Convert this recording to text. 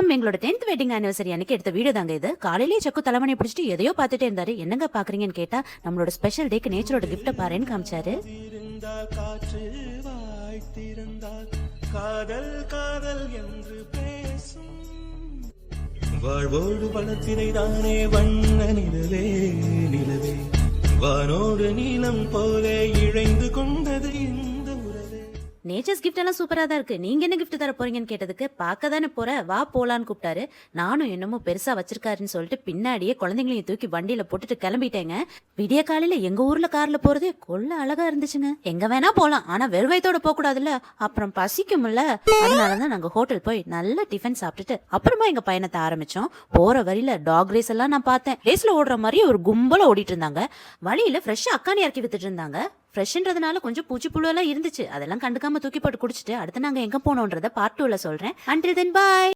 வணக்கம். எங்களோட 10th wedding anniversary அன்னைக்கு எடுத்த வீடியோ தாங்க இது. காலையிலேயே சக்கு தலைமணி பிடிச்சிட்டு எதையோ பார்த்துட்டே இருந்தாரு. என்னங்க பாக்குறீங்கன்னு கேட்டா நம்மளோட ஸ்பெஷல் டேக்கு நேச்சரோட கிஃப்ட பாருன்னு காமிச்சாரு. காதல் காதல் என்று பேசும் வாழ்வோடு வளத்திரை தானே வண்ண நிலவே நிலவே வானோடு நீளம் போலே இழைந்து கொண்டது இந்த உறவே. நேச்சர்ஸ் கிஃப்ட் எல்லாம் சூப்பரா தான் இருக்கு. நீங்க என்ன கிஃப்ட் தர போறீங்கன்னு கேட்டதுக்கு பார்க்க தானே போற, வா போலான்னு கூப்பிட்டாரு. நானும் என்னமோ பெருசா வச்சிருக்காருன்னு சொல்லிட்டு பின்னாடியே குழந்தைங்களையும் தூக்கி வண்டியில போட்டுட்டு கிளம்பிட்டேங்க. விடிய காலையில எங்க ஊர்ல கார்ல போறதே கொள்ள அழகா இருந்துச்சுங்க. எங்க வேணா போலாம், ஆனா வெறுவயத்தோட போக கூடாதுல்ல, அப்புறம் பசிக்கும்ல. அதனாலதான் நாங்க ஹோட்டல் போய் நல்ல டிஃபன் சாப்பிட்டுட்டு அப்புறமா எங்க பயணத்தை ஆரம்பிச்சோம். போற வழியில டாக் ரேஸ் எல்லாம் நான் பார்த்தேன். ரேஸ்ல ஓடுற மாதிரி ஒரு கும்பல ஓடிட்டு இருந்தாங்க. வழியில ஃப்ரெஷ்ஷா அக்கானி இறக்கி வித்துட்டு இருந்தாங்க. ஃப்ரெஷ்ன்றதுனால கொஞ்சம் பூச்சி புழு எல்லாம் இருந்துச்சு. அதெல்லாம் கண்டுக்காம தூக்கி போட்டு குடிச்சிட்டு அடுத்து நாங்க எங்க போனோன்றத பார்ட் 2ல சொல்றேன். Until then, bye.